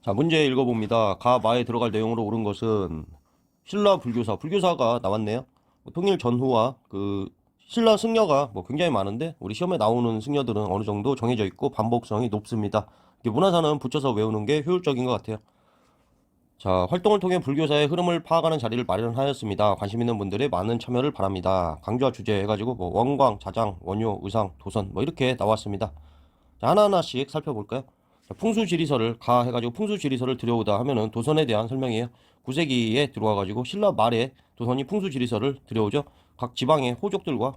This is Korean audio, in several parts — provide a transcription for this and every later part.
자, 문제 읽어봅니다. 가, 마에 들어갈 내용으로 옳은 것은 신라 불교사가 나왔네요. 통일 전후와 신라 승려가 굉장히 많은데 우리 시험에 나오는 승려들은 어느 정도 정해져 있고 반복성이 높습니다. 이게 문화사는 붙여서 외우는 게 효율적인 것 같아요. 자, 활동을 통해 불교사의 흐름을 파악하는 자리를 마련하였습니다. 관심 있는 분들의 많은 참여를 바랍니다. 강좌 주제 해가지고 원광, 자장, 원효, 의상, 도선 이렇게 나왔습니다. 자, 하나하나씩 살펴볼까요? 자, 풍수지리설을 가 해가지고 풍수지리설을 들여오다 하면은 도선에 대한 설명이에요. 9세기에 들어와가지고 신라 말에 도선이 풍수지리설을 들여오죠. 각 지방의 호족들과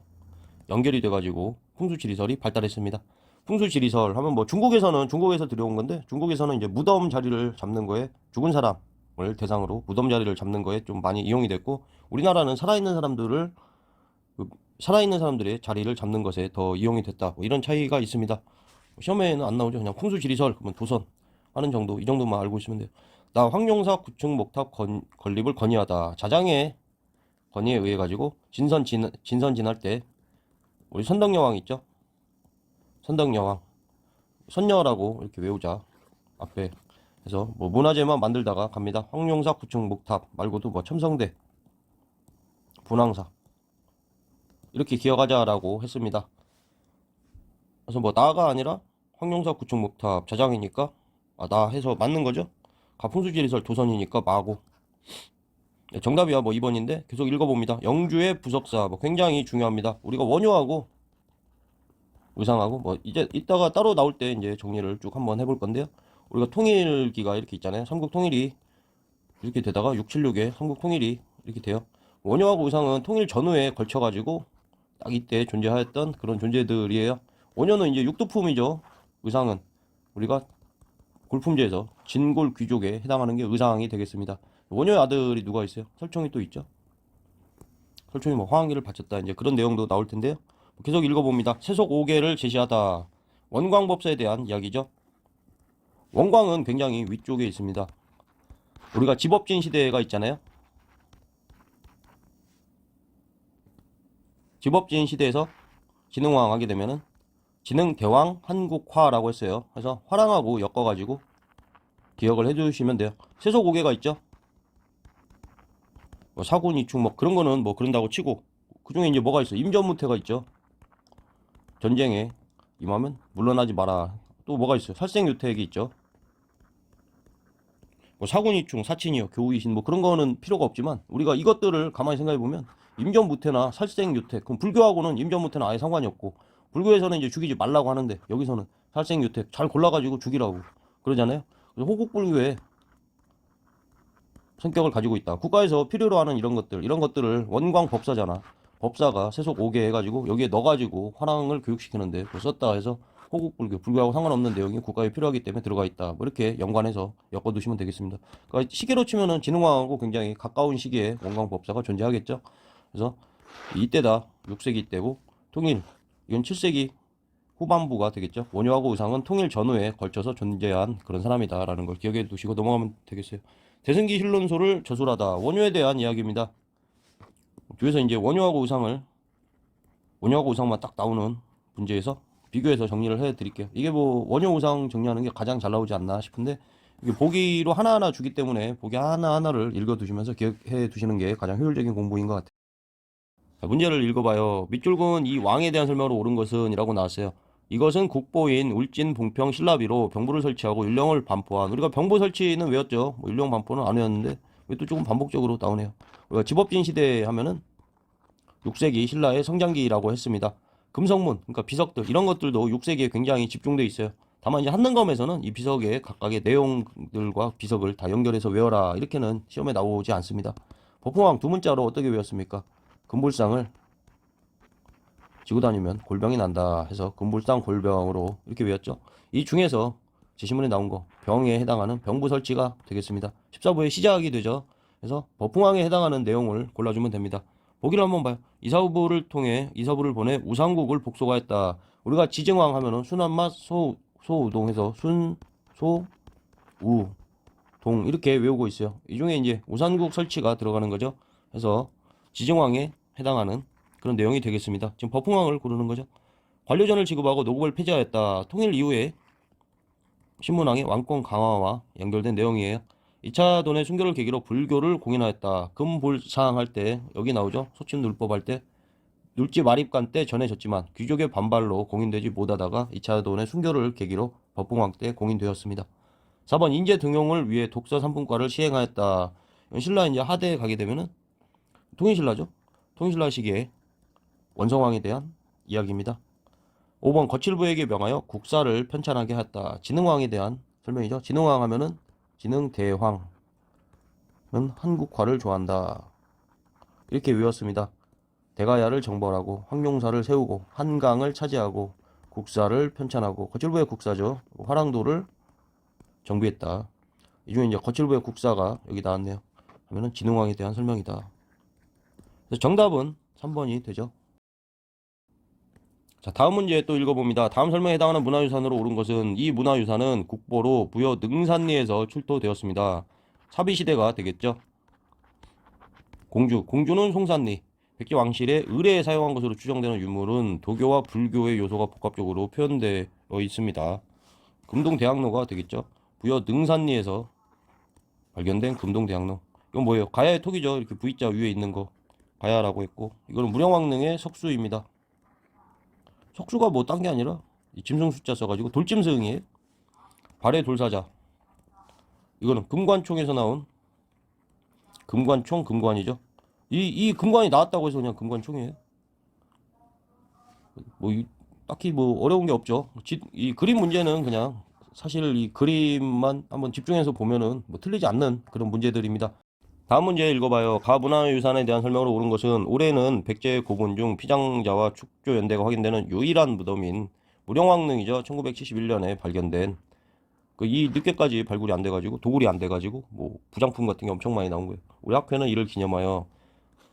연결이 돼가지고 풍수지리설이 발달했습니다. 풍수지리설 하면 중국에서 들여온 건데 중국에서는 이제 무덤 자리를 잡는 거에 죽은 사람을 대상으로 무덤 자리를 잡는 거에 좀 많이 이용이 됐고 우리나라는 살아있는 사람들의 자리를 잡는 것에 더 이용이 됐다. 이런 차이가 있습니다. 시험에는 안 나오죠. 그냥 풍수지리설, 그러면 도선 하는 정도, 이 정도만 알고 있으면 돼요. 나 황룡사 구층 목탑 건립을 건의하다. 자장의 건의에 의해 가지고 진선 진할 때 우리 선덕여왕 있죠? 선덕여왕 선녀라고 이렇게 외우자. 앞에 그래서 문화재만 만들다가 갑니다. 황룡사 구층 목탑 말고도 첨성대, 분황사 이렇게 기억하자라고 했습니다. 그래서 나가 아니라 황룡사 구층 목탑 자장이니까 나 해서 맞는 거죠. 가풍수지리설 도선이니까 마고. 네, 정답이야 2번인데 계속 읽어봅니다. 영주의 부석사 굉장히 중요합니다. 우리가 원효하고 의상하고 이제 이따가 따로 나올 때 이제 정리를 쭉 한번 해볼 건데요. 우리가 통일기가 이렇게 있잖아요. 삼국 통일이 이렇게 되다가 676에 삼국 통일이 이렇게 돼요. 원효하고 의상은 통일 전후에 걸쳐가지고 딱 이때 존재하였던 그런 존재들이에요. 원효는 이제 육두품이죠. 의상은 우리가 골품제에서 진골 귀족에 해당하는 게 의상이 되겠습니다. 원효의 아들이 누가 있어요? 설총이 또 있죠. 설총이 화왕기를 바쳤다 이제 그런 내용도 나올 텐데요. 계속 읽어봅니다. 세속 5개를 제시하다. 원광법사에 대한 이야기죠. 원광은 굉장히 위쪽에 있습니다. 우리가 집업진 시대가 있잖아요. 집업진 시대에서 진흥왕 하게 되면은 진흥대왕 한국화라고 했어요. 그래서 화랑하고 엮어가지고 기억을 해주시면 돼요. 세속 5개가 있죠. 사군 이충 그런 거는 그런다고 치고 그 중에 이제 뭐가 있어? 임전무태가 있죠. 전쟁에 임하면 물러나지 마라. 또 뭐가 있어요? 살생유택이 있죠. 사군이충, 사친이요, 교우이신 그런 거는 필요가 없지만 우리가 이것들을 가만히 생각해 보면 임전무태나 살생유택 그럼 불교하고는 임전무태는 아예 상관이 없고 불교에서는 이제 죽이지 말라고 하는데 여기서는 살생유택 잘 골라가지고 죽이라고 그러잖아요. 그래서 호국불교의 성격을 가지고 있다. 국가에서 필요로 하는 이런 것들을 원광법사잖아. 법사가 세속 5개 해가지고 여기에 넣어가지고 화랑을 교육시키는데 썼다 해서 불교하고 상관없는 내용이 국가에 필요하기 때문에 들어가 있다. 이렇게 연관해서 엮어두시면 되겠습니다. 그러니까 시계로 치면은 진흥왕하고 굉장히 가까운 시기에 원광법사가 존재하겠죠. 그래서 이때다 6세기 때고 통일 이건 7세기 후반부가 되겠죠. 원효하고 의상은 통일 전후에 걸쳐서 존재한 그런 사람이다라는 걸 기억해 두시고 넘어가면 되겠어요. 대승기 신론소를 저술하다. 원효에 대한 이야기입니다. 뒤에서 이제 원효하고 의상만 딱 나오는 문제에서 비교해서 정리를 해 드릴게요. 이게 원효 의상 정리하는 게 가장 잘 나오지 않나 싶은데 이게 보기로 하나하나 주기 때문에 보기 하나하나를 읽어 두시면서 기억해 두시는 게 가장 효율적인 공부인 것 같아요. 자, 문제를 읽어봐요. 밑줄근 이 왕에 대한 설명으로 옳은 것은 이라고 나왔어요. 이것은 국보인 울진 봉평 신라비로 병부를 설치하고 율령을 반포한 우리가 병보 설치는 외웠죠. 율령 반포는 안 외웠는데 왜 또 조금 반복적으로 나오네요. 우리가 집업진 시대 하면은 6세기 신라의 성장기라고 했습니다. 금성문 그러니까 비석들 이런 것들도 6세기에 굉장히 집중돼 있어요. 다만 이제 한능검에서는 이 비석의 각각의 내용들과 비석을 다 연결해서 외워라 이렇게는 시험에 나오지 않습니다. 법흥왕 두 문자로 어떻게 외웠습니까? 금불상을 지고 다니면 골병이 난다 해서 금불상 골병으로 이렇게 외웠죠. 이 중에서 제시문에 나온 거 병에 해당하는 병부 설치가 되겠습니다. 14부의 시작이 되죠. 그래서 법흥왕에 해당하는 내용을 골라주면 됩니다. 보기를 한번 봐요. 이서부를 보내 우상국을 복속하였다. 우리가 지증왕 하면은 순한맛 소우동해서 순, 소, 우, 동 이렇게 외우고 있어요. 이 중에 이제 우상국 설치가 들어가는 거죠. 그래서 지증왕에 해당하는 그런 내용이 되겠습니다. 지금 법흥왕을 고르는 거죠. 관료전을 지급하고 노국을 폐지하였다. 통일 이후에 신문왕의 왕권 강화와 연결된 내용이에요. 2차 돈의 순교를 계기로 불교를 공인하였다. 금볼상할 때 여기 나오죠. 소침눌법 할 때 눌지 마립간 때 전해졌지만 귀족의 반발로 공인되지 못하다가 2차 돈의 순교를 계기로 법봉왕 때 공인되었습니다. 4번 인재 등용을 위해 독서 3분과를 시행하였다. 신라 이제 하대에 가게 되면은 통일신라죠. 통일신라 시기에 원성왕에 대한 이야기입니다. 5번 거칠부에게 명하여 국사를 편찬하게 하였다. 진흥왕에 대한 설명이죠. 진흥왕 하면은 진흥대왕은 한국화를 좋아한다. 이렇게 외웠습니다. 대가야를 정벌하고 황룡사를 세우고 한강을 차지하고 국사를 편찬하고 거칠부의 국사죠. 화랑도를 정비했다. 이 중에 이제 거칠부의 국사가 여기 나왔네요. 하면은 진흥왕에 대한 설명이다. 그래서 정답은 3번이 되죠. 자, 다음 문제 또 읽어봅니다. 다음 설명에 해당하는 문화유산으로 옳은 것은 이 문화유산은 국보로 부여 능산리에서 출토되었습니다. 사비시대가 되겠죠. 공주는 송산리. 백제왕실의 의뢰에 사용한 것으로 추정되는 유물은 도교와 불교의 요소가 복합적으로 표현되어 있습니다. 금동대학로가 되겠죠. 부여 능산리에서 발견된 금동대학로. 이건 뭐예요? 가야의 톡이죠. 이렇게 V자 위에 있는 거 가야라고 했고, 이거는 무령왕릉의 석수입니다. 석수가 뭐 딴 게 아니라 이 짐승 숫자 써가지고 돌짐승이에요. 발의 돌사자. 이거는 금관총에서 나온 금관총 금관이죠. 이 금관이 나왔다고 해서 그냥 금관총이에요. 뭐 딱히 뭐 어려운 게 없죠. 이 그림 문제는 그냥 사실 이 그림만 한번 집중해서 보면은 뭐 틀리지 않는 그런 문제들입니다. 다음 문제 읽어봐요. 가문화유산에 대한 설명으로 옳은 것은 올해는 백제의 고분 중 피장자와 축조연대가 확인되는 유일한 무덤인 무령왕릉이죠. 1971년에 발견된 이 늦게까지 발굴이 안 돼가지고 도굴이 안 돼가지고 뭐 부장품 같은 게 엄청 많이 나온 거예요. 우리 학회는 이를 기념하여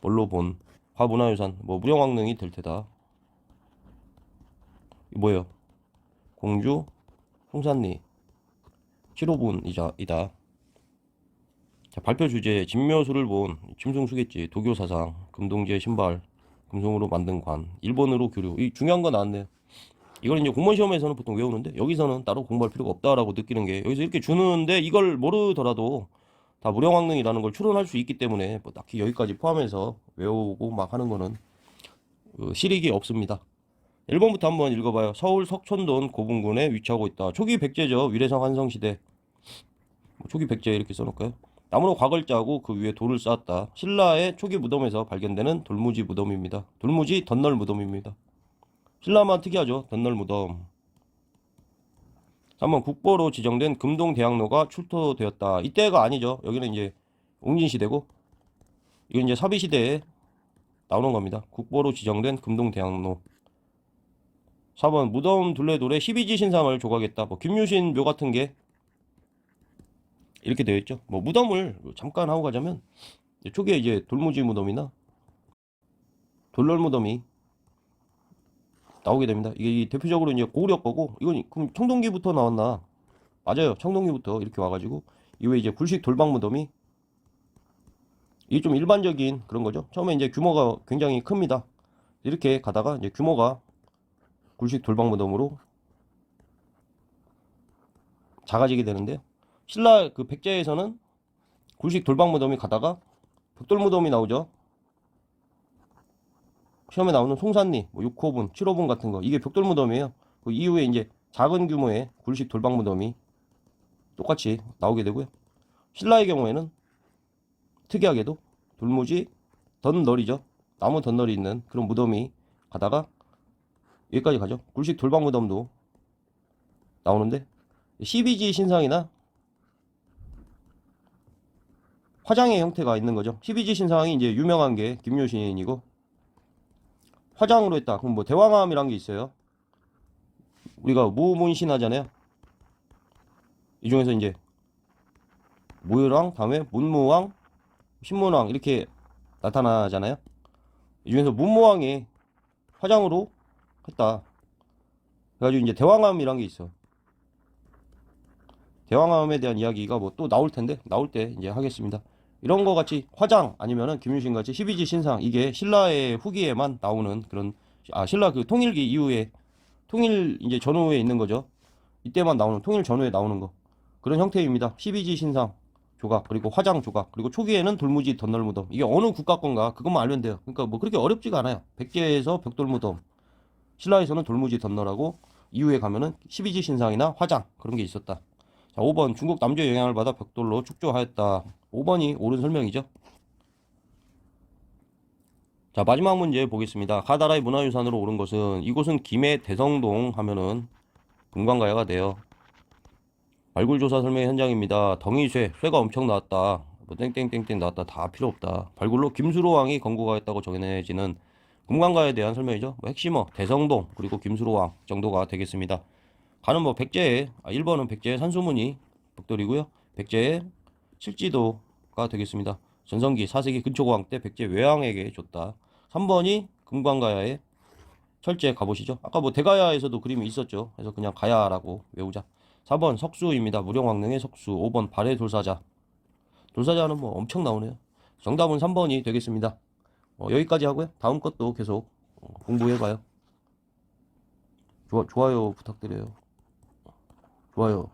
뭘로 본 가문화유산 뭐 무령왕릉이 될 테다. 뭐예요? 공주 송산리 7호분이다. 자, 발표 주제 진묘수를 본 짐승수겠지. 도교사상 금동지의 신발 금송으로 만든 관 1번으로 교류. 이 중요한 거 나왔네요. 이걸 이제 공무원 시험에서는 보통 외우는데 여기서는 따로 공부할 필요가 없다라고 느끼는 게 여기서 이렇게 주는데 이걸 모르더라도 다 무령왕릉이라는 걸 추론할 수 있기 때문에 뭐 딱히 여기까지 포함해서 외우고 막 하는 거는 실익이 없습니다. 1번부터 한번 읽어봐요. 서울 석촌동 고분군에 위치하고 있다. 초기 백제죠. 위례성 한성시대. 초기 백제 이렇게 써놓을까요? 나무로 곽을 짜고 그 위에 돌을 쌓았다. 신라의 초기 무덤에서 발견되는 돌무지 무덤입니다. 돌무지 덧널 무덤입니다. 신라만 특이하죠. 덧널 무덤. 3번 국보로 지정된 금동대학로가 출토되었다. 이때가 아니죠. 여기는 이제 옹진시대고 이건 이제 사비시대에 나오는 겁니다. 국보로 지정된 금동대학로. 4번 무덤 둘레돌에 12지 신상을 조각했다. 뭐 김유신 묘 같은 게 이렇게 되어 있죠. 뭐 무덤을 잠깐 하고 가자면 초기에 이제 돌무지 무덤이나 돌널 무덤이 나오게 됩니다. 이게 대표적으로 이제 고구려 거고 이건 그럼 청동기부터 나왔나? 맞아요. 청동기부터 이렇게 와가지고 이후에 이제 굴식 돌방 무덤이 이게 좀 일반적인 그런 거죠. 처음에 이제 규모가 굉장히 큽니다. 이렇게 가다가 이제 규모가 굴식 돌방 무덤으로 작아지게 되는데요. 신라 그 백제에서는 굴식 돌방 무덤이 가다가 벽돌 무덤이 나오죠. 시험에 나오는 송산리, 뭐 6호분, 7호분 같은 거 이게 벽돌 무덤이에요. 그 이후에 이제 작은 규모의 굴식 돌방 무덤이 똑같이 나오게 되고요. 신라의 경우에는 특이하게도 돌무지 덧널이죠. 나무 덧널이 있는 그런 무덤이 가다가 여기까지 가죠. 굴식 돌방 무덤도 나오는데 12지 신상이나 화장의 형태가 있는 거죠. 12지 신상이 이제 유명한 게 김유신이고 화장으로 했다. 그럼 뭐 대왕암이란 게 있어요. 우리가 무문신 하잖아요. 이 중에서 이제 무유랑 다음에 문무왕, 신문왕 이렇게 나타나잖아요. 이 중에서 문무왕이 화장으로 했다. 그래가지고 이제 대왕암이란 게 있어. 대왕암에 대한 이야기가 뭐 또 나올 텐데 나올 때 이제 하겠습니다. 이런 거 같이 화장 아니면은 김유신 같이 12지 신상 이게 신라의 후기에만 나오는 그런 신라 그 통일기 이후에 통일 이제 전후에 있는 거죠. 이때만 나오는, 통일 전후에 나오는 거. 그런 형태입니다. 12지 신상 조각, 그리고 화장 조각, 그리고 초기에는 돌무지 덧널 무덤. 이게 어느 국가 건가 그것만 알면 돼요. 그러니까 뭐 그렇게 어렵지가 않아요. 백제에서 벽돌 무덤, 신라에서는 돌무지 덧널하고, 이후에 가면은 12지 신상이나 화장 그런 게 있었다. 자, 5번 중국 남조의 영향을 받아 벽돌로 축조하였다. 5번이 옳은 설명이죠. 자, 마지막 문제 보겠습니다. 가 나라의 문화유산으로 오른 것은, 이곳은 김해 대성동 하면은 금관가야가 돼요. 발굴조사 설명 현장입니다. 덩이쇠, 쇠가 엄청 나왔다. 뭐 땡땡땡땡 나왔다. 다 필요 없다. 발굴로 김수로 왕이 건국하였다고 전해지는 금관가에 대한 설명이죠. 뭐 핵심어, 대성동, 그리고 김수로 왕 정도가 되겠습니다. 가는 뭐 백제의, 1번은 백제의 산수문이 벽돌이고요. 백제의 칠지도가 되겠습니다. 전성기 4세기 근초고왕 때 백제 외왕에게 줬다. 3번이 금관가야의 철제 가보시죠. 아까 뭐 대가야에서도 그림이 있었죠. 그래서 그냥 가야라고 외우자. 4번 석수입니다. 무령왕릉의 석수. 5번 발해 돌사자. 돌사자는 뭐 엄청 나오네요. 정답은 3번이 되겠습니다. 여기까지 하고요. 다음 것도 계속 공부해봐요. 좋아요 부탁드려요. 좋아요.